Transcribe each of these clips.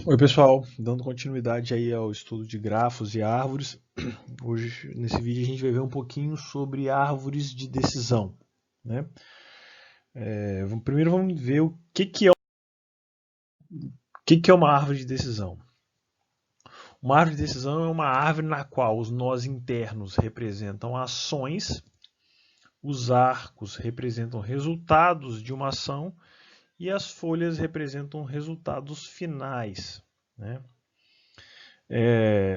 Oi pessoal, dando continuidade aí ao estudo de grafos e árvores. Hoje, nesse vídeo, a gente vai ver um pouquinho sobre árvores de decisão, né? Primeiro vamos ver o que é uma árvore de decisão. Uma árvore de decisão é uma árvore na qual os nós internos representam ações, os arcos representam resultados de uma ação e as folhas representam resultados finais, né?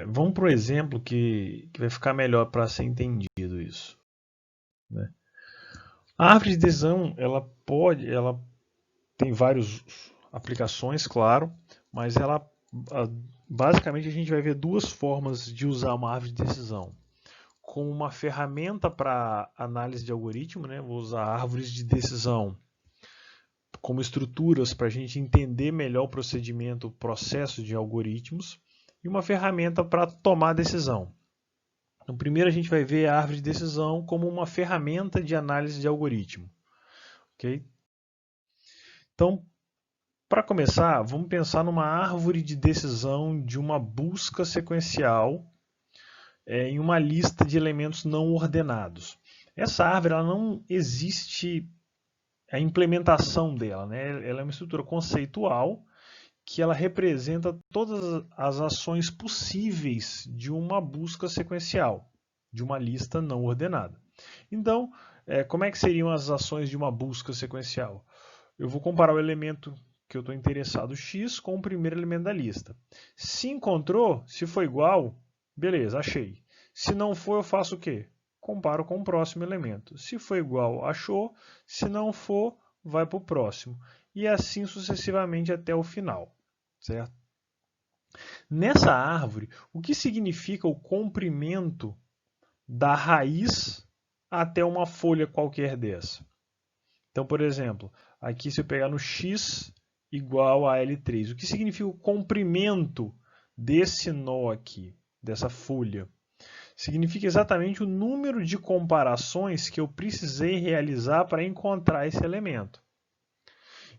Vamos para o exemplo que vai ficar melhor para ser entendido isso, né? A árvore de decisão, ela tem várias aplicações, claro, mas basicamente a gente vai ver duas formas de usar uma árvore de decisão. Como uma ferramenta para análise de algoritmo, né? Vou usar árvores de decisão como estruturas para a gente entender melhor o procedimento, o processo de algoritmos, e uma ferramenta para tomar decisão. Então, primeiro a gente vai ver a árvore de decisão como uma ferramenta de análise de algoritmo. Okay? Então, para começar, vamos pensar numa árvore de decisão de uma busca sequencial em uma lista de elementos não ordenados. Essa árvore ela não existe a implementação dela, né? Ela é uma estrutura conceitual que ela representa todas as ações possíveis de uma busca sequencial, de uma lista não ordenada. Então, como é que seriam as ações de uma busca sequencial? Eu vou comparar o elemento que eu estou interessado, x, com o primeiro elemento da lista. Se encontrou, se for igual, beleza, achei. Se não for, eu faço o quê? Comparo com o próximo elemento. Se for igual, achou. Se não for, vai para o próximo. E assim sucessivamente até o final. Certo? Nessa árvore, o que significa o comprimento da raiz até uma folha qualquer dessa? Então, por exemplo, aqui se eu pegar no x igual a L3, o que significa o comprimento desse nó aqui, dessa folha? Significa exatamente o número de comparações que eu precisei realizar para encontrar esse elemento.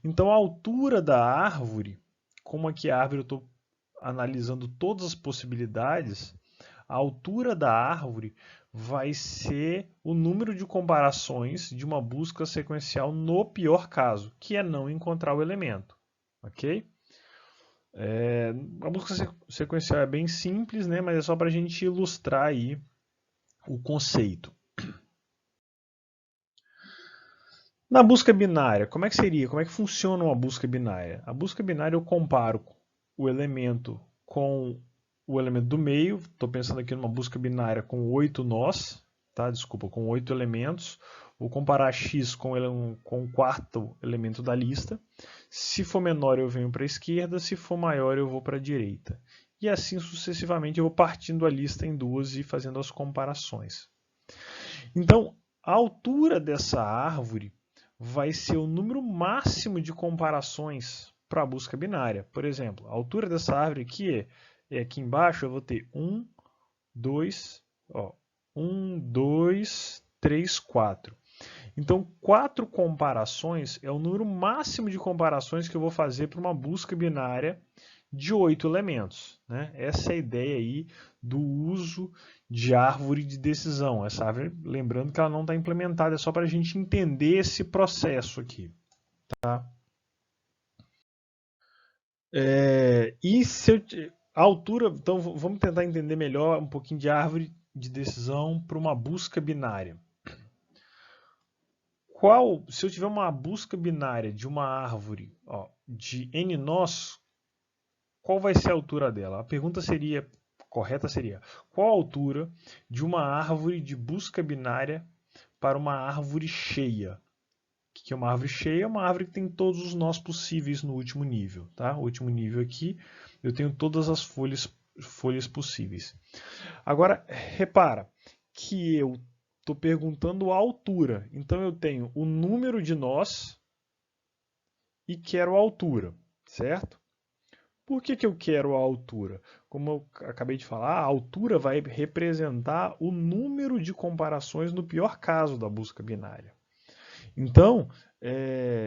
Então, a altura da árvore, como aqui a árvore eu estou analisando todas as possibilidades, a altura da árvore vai ser o número de comparações de uma busca sequencial no pior caso, que é não encontrar o elemento. Ok? A busca sequencial é bem simples, né? Mas é só para a gente ilustrar aí o conceito. Na busca binária, como é que seria? Como é que funciona uma busca binária? A busca binária eu comparo o elemento com o elemento do meio. Estou pensando aqui numa busca binária com 8 nós, tá? Desculpa, com 8 elementos. Vou comparar x com o quarto elemento da lista. Se for menor, eu venho para a esquerda. Se for maior, eu vou para a direita. E assim sucessivamente eu vou partindo a lista em duas e fazendo as comparações. Então, a altura dessa árvore vai ser o número máximo de comparações para a busca binária. Por exemplo, a altura dessa árvore aqui aqui embaixo eu vou ter 1, 2, 3, 4. Então, 4 comparações é o número máximo de comparações que eu vou fazer para uma busca binária de 8 elementos. Né? Essa é a ideia aí do uso de árvore de decisão. Essa árvore, lembrando que ela não está implementada, é só para a gente entender esse processo aqui. Tá? E se eu, a altura, então vamos tentar entender melhor um pouquinho de árvore de decisão para uma busca binária. Se eu tiver uma busca binária de uma árvore de n nós, qual vai ser a altura dela? A pergunta correta seria: qual a altura de uma árvore de busca binária para uma árvore cheia? O que é uma árvore cheia? É uma árvore que tem todos os nós possíveis no último nível. Tá? O último nível aqui, eu tenho todas as folhas possíveis. Agora, repara que eu estou perguntando a altura. Então, eu tenho o número de nós e quero a altura, certo? Por que eu quero a altura? Como eu acabei de falar, a altura vai representar o número de comparações no pior caso da busca binária. Então,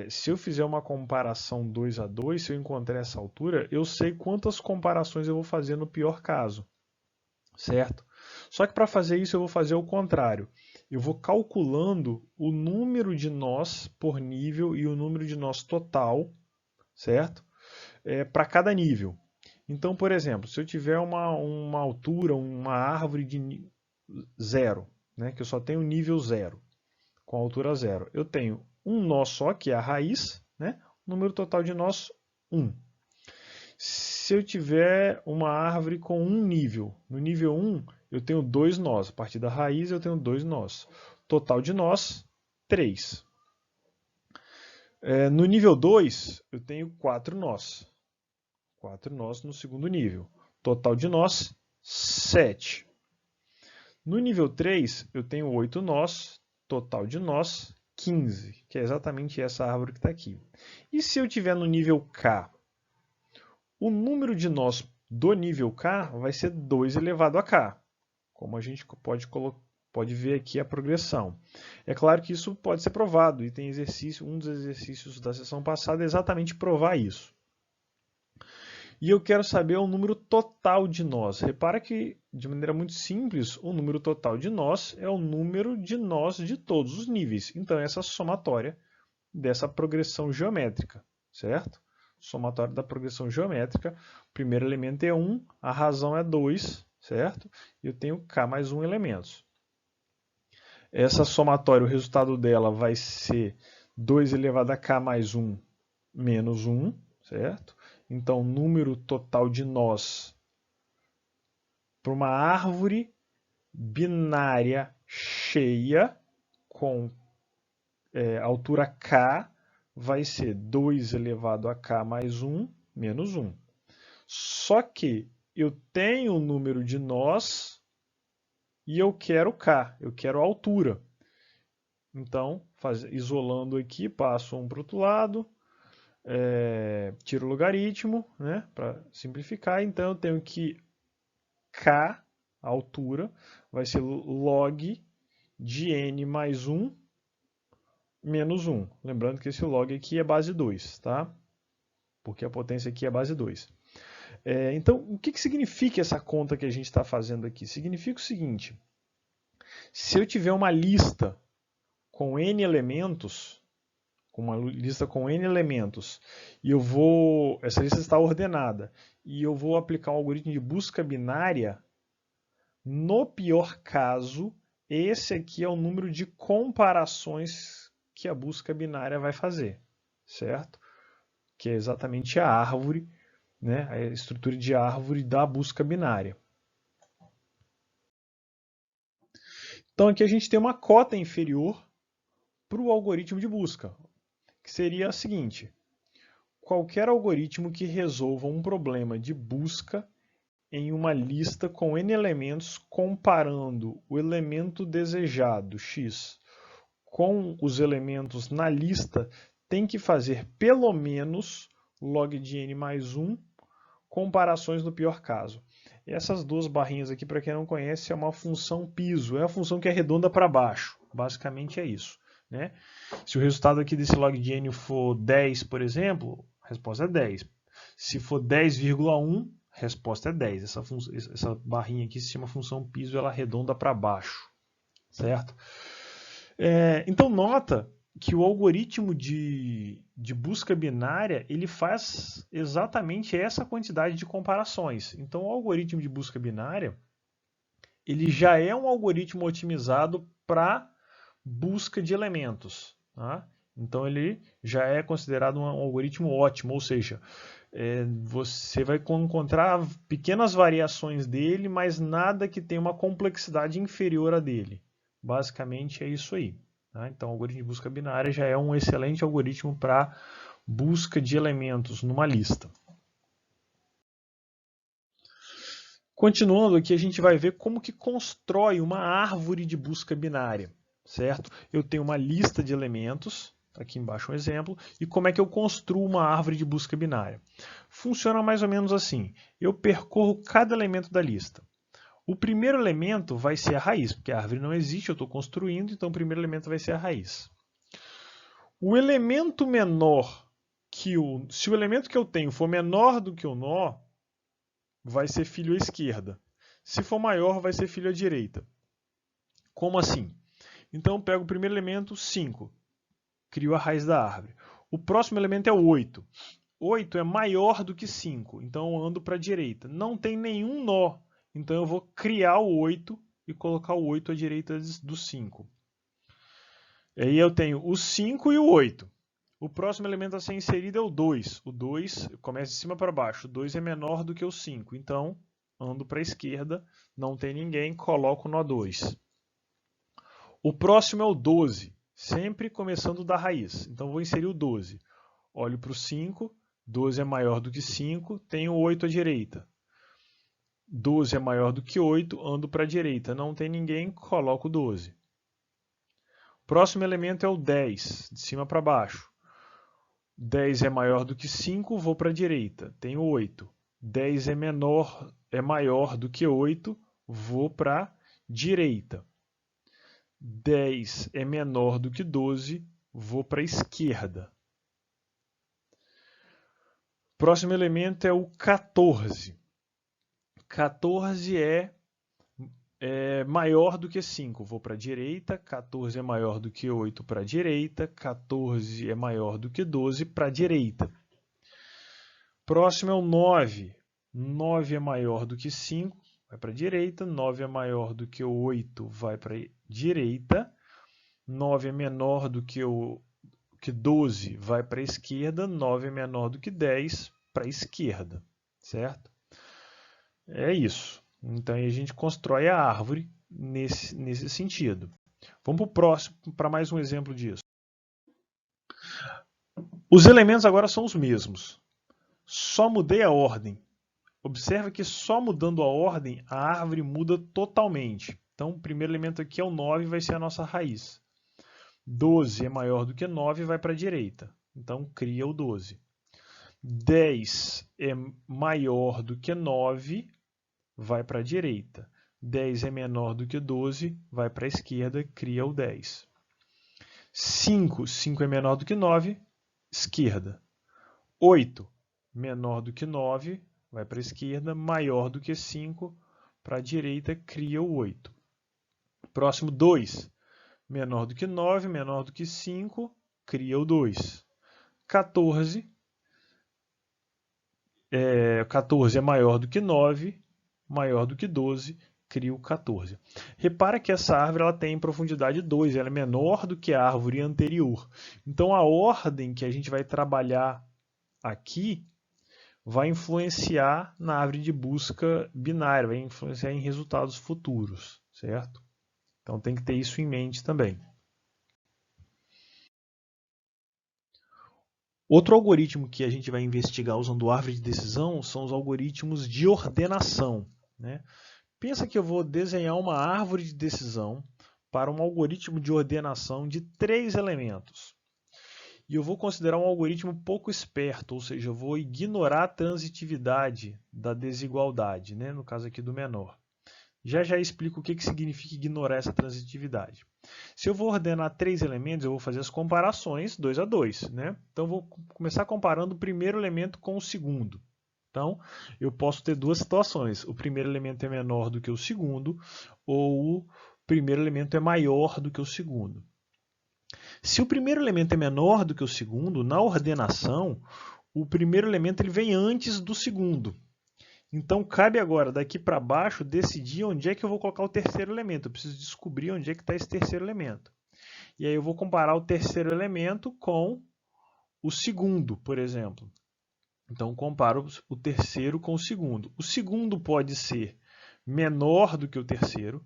se eu fizer uma comparação 2 a 2, se eu encontrar essa altura, eu sei quantas comparações eu vou fazer no pior caso, certo? Só que para fazer isso eu vou fazer o contrário. Eu vou calculando o número de nós por nível e o número de nós total, certo? Para cada nível. Então, por exemplo, se eu tiver uma altura, uma árvore de 0, né, que eu só tenho nível 0, com altura 0, eu tenho um nó só, que é a raiz, né? Número total de nós, 1. Se eu tiver uma árvore com um nível, no nível 1 eu tenho 2 nós, a partir da raiz eu tenho 2 nós. Total de nós, 3. No nível 2 eu tenho 4 nós. 4 nós no segundo nível. Total de nós, 7. No nível 3 eu tenho 8 nós, total de nós, 15, que é exatamente essa árvore que está aqui. E se eu tiver no nível K? O número de nós do nível K vai ser 2 elevado a K, como a gente pode ver aqui a progressão. É claro que isso pode ser provado, e tem exercício, um dos exercícios da sessão passada é exatamente provar isso. E eu quero saber o número total de nós. Repara que, de maneira muito simples, o número total de nós é o número de nós de todos os níveis. Então, essa somatória dessa progressão geométrica, certo? Somatória da progressão geométrica. O primeiro elemento é 1, a razão é 2, certo? E eu tenho K mais 1 elementos. Essa somatória, o resultado dela vai ser 2 elevado a K mais 1 menos 1, certo? Então, o número total de nós para uma árvore binária cheia com altura K vai ser 2 elevado a K mais 1 menos 1. Só que eu tenho o número de nós e eu quero K, eu quero a altura. Então, isolando aqui, passo um para o outro lado, tiro o logaritmo, né, para simplificar. Então, eu tenho que K, a altura, vai ser log de n mais 1 menos 1. Lembrando que esse log aqui é base 2, tá? Porque a potência aqui é base 2. Então, o que significa essa conta que a gente está fazendo aqui? Significa o seguinte: se eu tiver uma lista com n elementos, e essa lista está ordenada, e eu vou aplicar um algoritmo de busca binária, no pior caso, esse aqui é o número de comparações que a busca binária vai fazer, certo? Que é exatamente a árvore, né? A estrutura de árvore da busca binária. Então aqui a gente tem uma cota inferior para o algoritmo de busca, que seria a seguinte: qualquer algoritmo que resolva um problema de busca em uma lista com n elementos, comparando o elemento desejado, x, com os elementos na lista, tem que fazer pelo menos log de n mais 1 comparações no pior caso. Essas duas barrinhas aqui, para quem não conhece, é uma função piso, é a função que arredonda para baixo. Basicamente é isso, né? Se o resultado aqui desse log de n for 10, por exemplo, a resposta é 10. Se for 10,1, a resposta é 10. Essa barrinha aqui se chama função piso, ela arredonda para baixo, certo? Então nota que o algoritmo de busca binária ele faz exatamente essa quantidade de comparações. Então o algoritmo de busca binária ele já é um algoritmo otimizado para busca de elementos, tá? Então ele já é considerado um algoritmo ótimo, ou seja, você vai encontrar pequenas variações dele, mas nada que tenha uma complexidade inferior a dele. Basicamente é isso aí. Tá? Então o algoritmo de busca binária já é um excelente algoritmo para busca de elementos numa lista. Continuando aqui, a gente vai ver como que constrói uma árvore de busca binária, certo? Eu tenho uma lista de elementos, aqui embaixo um exemplo, e como é que eu construo uma árvore de busca binária? Funciona mais ou menos assim: eu percorro cada elemento da lista. O primeiro elemento vai ser a raiz, porque a árvore não existe, eu estou construindo, então o primeiro elemento vai ser a raiz. O elemento menor se o elemento que eu tenho for menor do que o nó, vai ser filho à esquerda. Se for maior, vai ser filho à direita. Como assim? Então eu pego o primeiro elemento, 5. Crio a raiz da árvore. O próximo elemento é 8. 8 é maior do que 5, então eu ando para a direita. Não tem nenhum nó, então eu vou criar o 8 e colocar o 8 à direita do 5. Aí eu tenho o 5 e o 8. O próximo elemento a ser inserido é o 2. O 2 começa de cima para baixo. O 2 é menor do que o 5, então ando para a esquerda, não tem ninguém, coloco o nó 2. O próximo é o 12, sempre começando da raiz. Então vou inserir o 12. Olho para o 5, 12 é maior do que 5, tenho 8 à direita. 12 é maior do que 8, ando para a direita. Não tem ninguém, coloco o 12. O próximo elemento é o 10, de cima para baixo. 10 é maior do que 5, vou para a direita. Tenho 8. 10 é maior do que 8, vou para a direita. 10 é menor do que 12, vou para a esquerda. Próximo elemento é o 14. 14 é maior do que 5, vou para a direita. 14 é maior do que 8, para a direita. 14 é maior do que 12, para a direita. Próximo é o 9. 9 é maior do que 5, vai para a direita. 9 é maior do que 8, vai para a direita. 9 é menor do que 12, vai para a esquerda. 9 é menor do que 10, para a esquerda, certo? É isso. Então aí a gente constrói a árvore nesse sentido. Vamos para o próximo, para mais um exemplo disso. Os elementos agora são os mesmos. Só mudei a ordem. Observe que só mudando a ordem, a árvore muda totalmente. Então o primeiro elemento aqui é o 9, vai ser a nossa raiz. 12 é maior do que 9, vai para a direita. Então cria o 12. 10 é maior do que 9, vai para a direita. 10 é menor do que 12, vai para a esquerda, cria o 10. 5 é menor do que 9, esquerda. 8, menor do que 9, vai para a esquerda, maior do que 5, para a direita, cria o 8. Próximo, 2, menor do que 9, menor do que 5, cria o 2. 14 é maior do que 9, maior do que 12, cria o 14. Repara que essa árvore ela tem profundidade 2, ela é menor do que a árvore anterior. Então a ordem que a gente vai trabalhar aqui vai influenciar na árvore de busca binária, vai influenciar em resultados futuros, certo? Então tem que ter isso em mente também. Outro algoritmo que a gente vai investigar usando árvore de decisão são os algoritmos de ordenação, né? Pensa que eu vou desenhar uma árvore de decisão para um algoritmo de ordenação de 3 elementos. E eu vou considerar um algoritmo pouco esperto, ou seja, eu vou ignorar a transitividade da desigualdade, né? No caso aqui do menor. Já explico o que significa ignorar essa transitividade. Se eu vou ordenar 3 elementos, eu vou fazer as comparações 2 a 2. Né? Então, eu vou começar comparando o primeiro elemento com o segundo. Então, eu posso ter duas situações. O primeiro elemento é menor do que o segundo, ou o primeiro elemento é maior do que o segundo. Se o primeiro elemento é menor do que o segundo, na ordenação, o primeiro elemento ele vem antes do segundo. Então, cabe agora, daqui para baixo, decidir onde é que eu vou colocar o terceiro elemento. Eu preciso descobrir onde é que está esse terceiro elemento. E aí eu vou comparar o terceiro elemento com o segundo, por exemplo. Então, comparo o terceiro com o segundo. O segundo pode ser menor do que o terceiro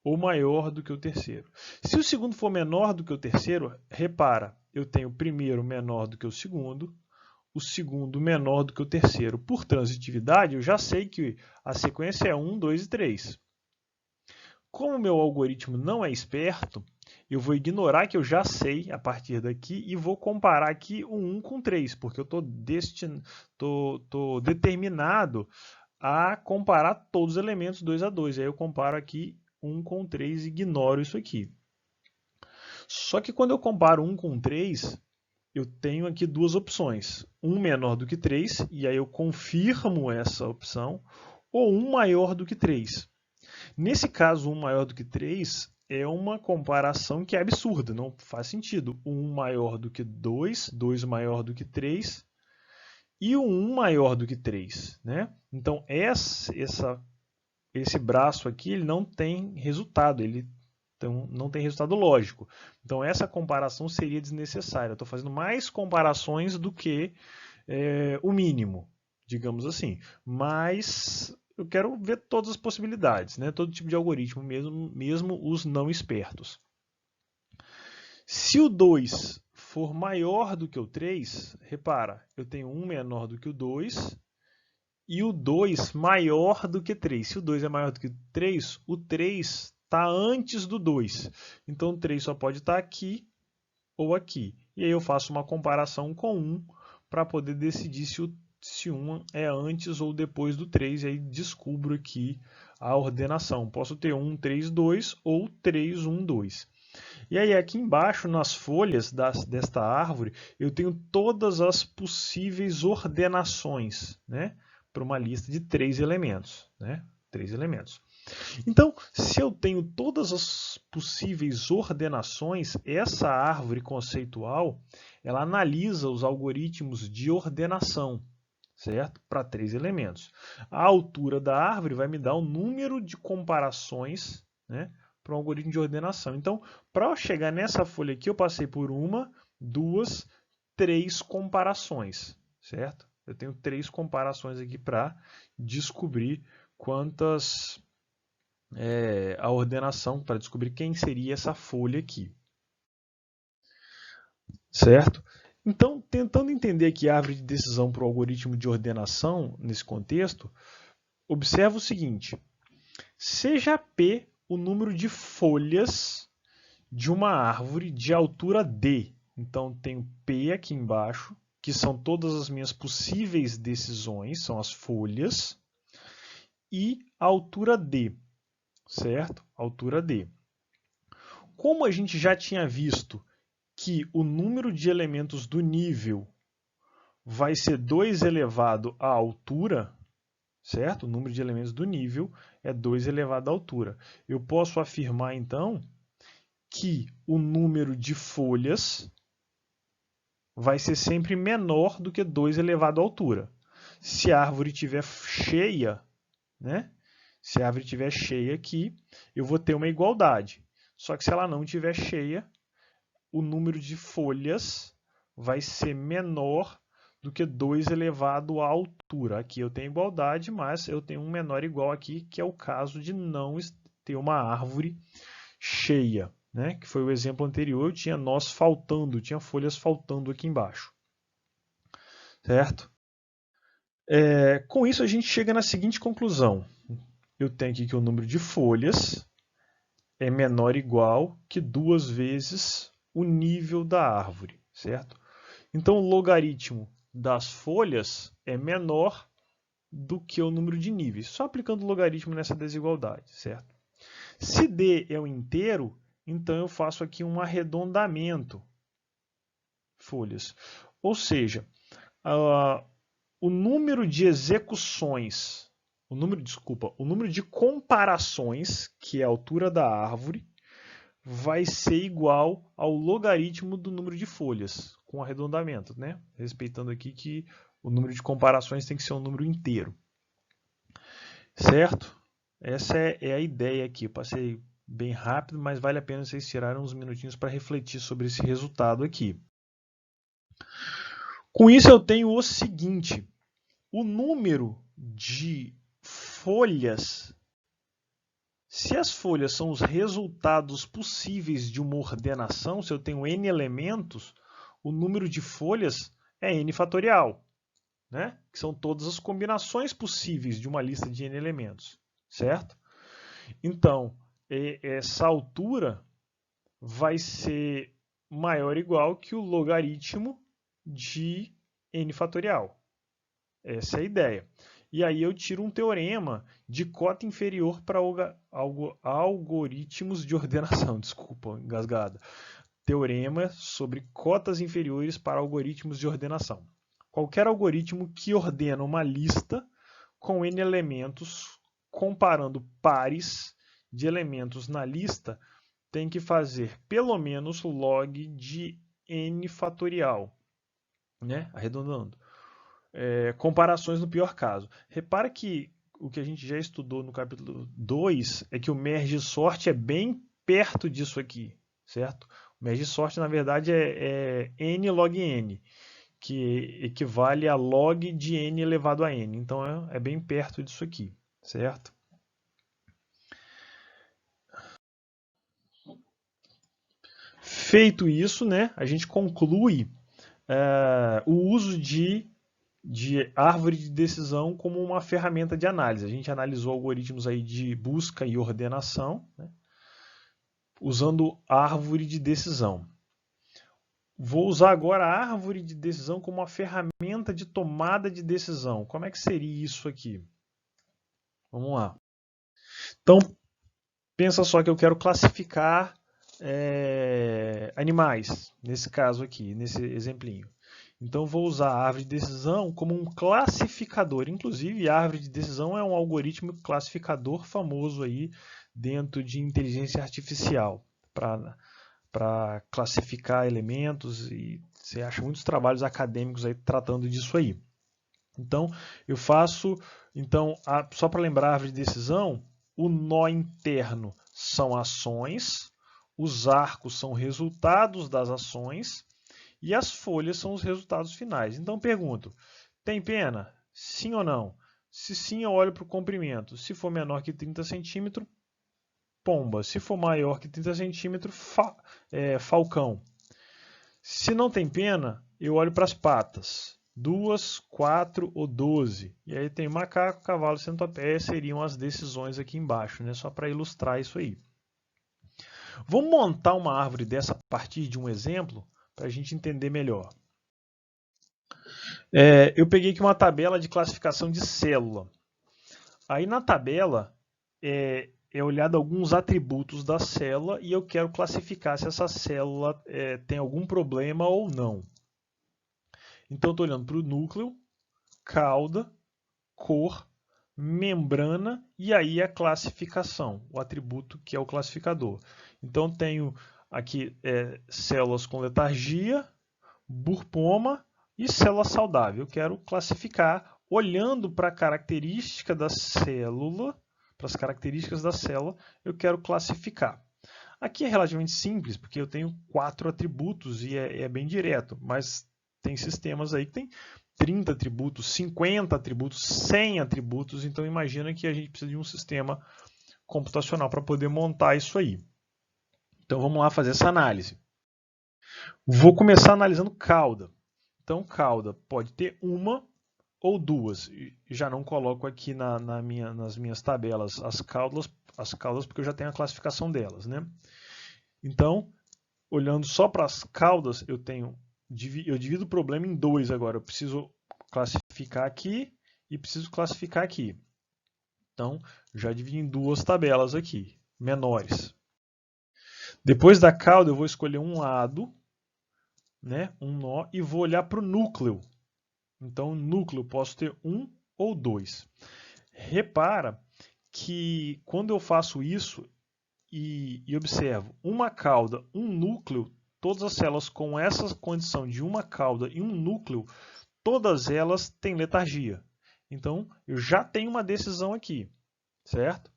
ou maior do que o terceiro. Se o segundo for menor do que o terceiro, repara, eu tenho o primeiro menor do que o segundo menor do que o terceiro. Por transitividade, eu já sei que a sequência é 1, 2 e 3. Como o meu algoritmo não é esperto, eu vou ignorar que eu já sei a partir daqui e vou comparar aqui o 1 com 3, porque eu estou determinado a comparar todos os elementos 2 a 2. Aí eu comparo aqui 1 com 3 e ignoro isso aqui. Só que quando eu comparo 1 com 3, eu tenho aqui duas opções. 1 menor do que 3, e aí eu confirmo essa opção, ou 1 maior do que 3. Nesse caso, 1 maior do que 3 é uma comparação que é absurda, não faz sentido. 1 maior do que 2, 2 maior do que 3 e o 1 maior do que 3. Né? Então, esse braço aqui ele não tem resultado, ele não tem resultado lógico. Então, essa comparação seria desnecessária. Eu estou fazendo mais comparações do que o mínimo, digamos assim. Mas eu quero ver todas as possibilidades, né? Todo tipo de algoritmo, mesmo os não espertos. Se o 2 for maior do que o 3, repara, eu tenho 1 menor do que o 2 e o 2 maior do que 3. Se o 2 é maior do que 3, o 3 está antes do 2. Então, o 3 só pode estar aqui ou aqui. E aí eu faço uma comparação com 1 para poder decidir se 1 é antes ou depois do 3. E aí descubro aqui a ordenação. Posso ter 1, 3, 2 ou 3, 1, 2. E aí aqui embaixo, nas folhas desta árvore, eu tenho todas as possíveis ordenações, né? Para uma lista de 3 elementos. Né? 3 elementos. Então, se eu tenho todas as possíveis ordenações, essa árvore conceitual, ela analisa os algoritmos de ordenação, certo? Para 3 elementos. A altura da árvore vai me dar o número de comparações, né, para um algoritmo de ordenação. Então, para eu chegar nessa folha aqui, eu passei por 1, 2, 3 comparações, certo? Eu tenho 3 comparações aqui para descobrir quantas a ordenação, para descobrir quem seria essa folha aqui. Certo? Então, tentando entender aqui a árvore de decisão para o algoritmo de ordenação nesse contexto, observa o seguinte: seja P o número de folhas de uma árvore de altura D. Então, tenho P aqui embaixo, que são todas as minhas possíveis decisões, são as folhas, e a altura D. Certo? Altura D. Como a gente já tinha visto que o número de elementos do nível vai ser 2 elevado à altura, certo? O número de elementos do nível é 2 elevado à altura. Eu posso afirmar, então, que o número de folhas vai ser sempre menor do que 2 elevado à altura. Se a árvore estiver cheia, né? Se a árvore estiver cheia aqui, eu vou ter uma igualdade. Só que se ela não estiver cheia, o número de folhas vai ser menor do que 2 elevado à altura. Aqui eu tenho igualdade, mas eu tenho um menor igual aqui, que é o caso de não ter uma árvore cheia. Né? Que foi o exemplo anterior, eu tinha nós faltando, tinha folhas faltando aqui embaixo. Certo? Com isso a gente chega na seguinte conclusão. Eu tenho aqui que o número de folhas é menor ou igual que 2 vezes o nível da árvore, certo? Então, o logaritmo das folhas é menor do que o número de níveis, só aplicando o logaritmo nessa desigualdade, certo? Se D é um inteiro, então eu faço aqui um arredondamento, folhas. Ou seja, o número de execuções, o número de comparações, que é a altura da árvore, vai ser igual ao logaritmo do número de folhas, com arredondamento, né? Respeitando aqui que o número de comparações tem que ser um número inteiro. Certo? Essa é a ideia aqui. Eu passei bem rápido, mas vale a pena vocês tirarem uns minutinhos para refletir sobre esse resultado aqui. Com isso eu tenho o seguinte: o número de folhas, se as folhas são os resultados possíveis de uma ordenação, se eu tenho n elementos, o número de folhas é n fatorial, né? Que são todas as combinações possíveis de uma lista de n elementos, certo? Então, essa altura vai ser maior ou igual que o logaritmo de n fatorial. Essa é a ideia. E aí eu tiro um teorema de cota inferior para algoritmos de ordenação. Desculpa, engasgada. Teorema sobre cotas inferiores para algoritmos de ordenação. Qualquer algoritmo que ordena uma lista com n elementos, comparando pares de elementos na lista, tem que fazer pelo menos log de n fatorial, né? Arredondando. Comparações no pior caso. Repara que o que a gente já estudou no capítulo 2 é que o merge sort é bem perto disso aqui, certo? O merge sort, na verdade, é n log n, que equivale a log de n elevado a n. Então, é bem perto disso aqui, certo? Feito isso, né, a gente conclui o uso de árvore de decisão como uma ferramenta de análise. A gente analisou algoritmos aí de busca e ordenação, né, usando árvore de decisão. Vou usar agora a árvore de decisão como uma ferramenta de tomada de decisão. Como é que seria isso aqui? Vamos lá. Então, pensa só que eu quero classificar animais, nesse caso aqui, nesse exemplinho. Então, vou usar a árvore de decisão como um classificador. Inclusive, a árvore de decisão é um algoritmo classificador famoso aí dentro de inteligência artificial para classificar elementos, e você acha muitos trabalhos acadêmicos aí tratando disso aí. Então, eu faço, só para lembrar a árvore de decisão, o nó interno são ações, os arcos são resultados das ações e as folhas são os resultados finais. Então, pergunto, tem pena? Sim ou não? Se sim, eu olho para o comprimento. Se for menor que 30 centímetros, pomba. Se for maior que 30 centímetros, falcão. Se não tem pena, eu olho para as patas. 2, 4 ou 12. E aí tem macaco, cavalo, centopeia, seriam as decisões aqui embaixo, né? Só para ilustrar isso aí. Vamos montar uma árvore dessa a partir de um exemplo, para a gente entender melhor. Eu peguei aqui uma tabela de classificação de célula. Aí na tabela é olhado alguns atributos da célula e eu quero classificar se essa célula tem algum problema ou não. Então, estou olhando para o núcleo, cauda, cor, membrana e aí a classificação, o atributo que é o classificador. Então, tenho aqui células com letargia, burpoma e célula saudável. Eu quero classificar olhando para a característica da célula, para as características da célula, eu quero classificar. Aqui é relativamente simples, porque eu tenho 4 atributos e é bem direto, mas tem sistemas aí que tem 30 atributos, 50 atributos, 100 atributos, então imagina que a gente precisa de um sistema computacional para poder montar isso aí. Então vamos lá fazer essa análise. Vou começar analisando cauda. Então cauda pode ter uma ou duas. Já não coloco aqui nas minhas tabelas as caudas porque eu já tenho a classificação delas, né? Então, olhando só para as caudas, eu divido o problema em 2 agora. Eu preciso classificar aqui e preciso classificar aqui. Então, já dividi em 2 tabelas aqui, menores. Depois da cauda, eu vou escolher um lado, né, um nó, e vou olhar para o núcleo. Então, núcleo posso ter 1 ou 2. Repara que quando eu faço isso e observo uma cauda, um núcleo, todas as células com essa condição de uma cauda e um núcleo, todas elas têm letargia. Então, eu já tenho uma decisão aqui, certo?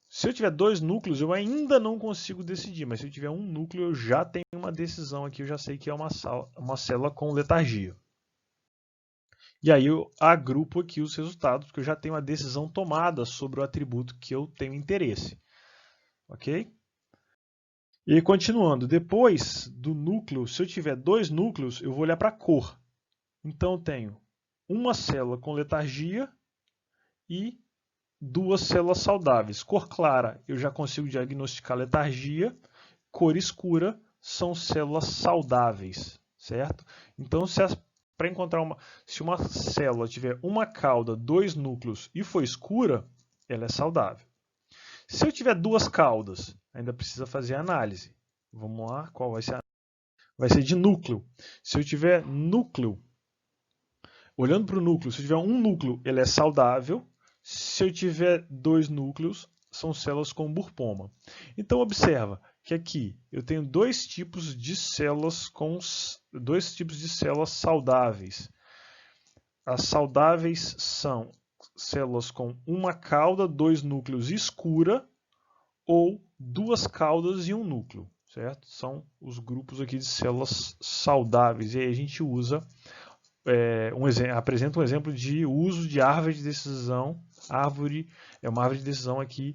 Se eu tiver 2 núcleos, eu ainda não consigo decidir, mas se eu tiver um núcleo, eu já tenho uma decisão aqui, eu já sei que é uma célula com letargia. E aí eu agrupo aqui os resultados, porque eu já tenho a decisão tomada sobre o atributo que eu tenho interesse. Ok? E continuando, depois do núcleo, se eu tiver 2 núcleos, eu vou olhar para a cor. Então eu tenho uma célula com letargia e 2 células saudáveis. Cor clara, eu já consigo diagnosticar letargia. Cor escura são células saudáveis, certo? Então, para encontrar se uma célula tiver uma cauda, 2 núcleos e for escura, ela é saudável. Se eu tiver 2 caudas, ainda precisa fazer análise. Vamos lá, qual vai ser? Vai ser de núcleo. Se eu tiver núcleo, olhando para o núcleo, se eu tiver um núcleo, ele é saudável. Se eu tiver 2 núcleos, são células com burpoma. Então observa que aqui eu tenho dois tipos de células saudáveis. As saudáveis são células com uma cauda, 2 núcleos escura ou 2 caudas e um núcleo, certo? São os grupos aqui de células saudáveis. E aí a gente usa apresenta um exemplo de uso de árvore de decisão. Árvore é uma árvore de decisão aqui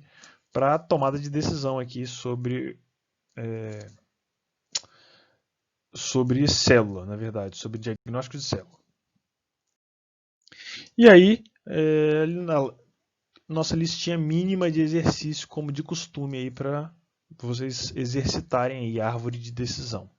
para tomada de decisão aqui sobre célula, na verdade, sobre diagnóstico de célula. E aí, na nossa listinha mínima de exercício, como de costume, aí para vocês exercitarem aí a árvore de decisão.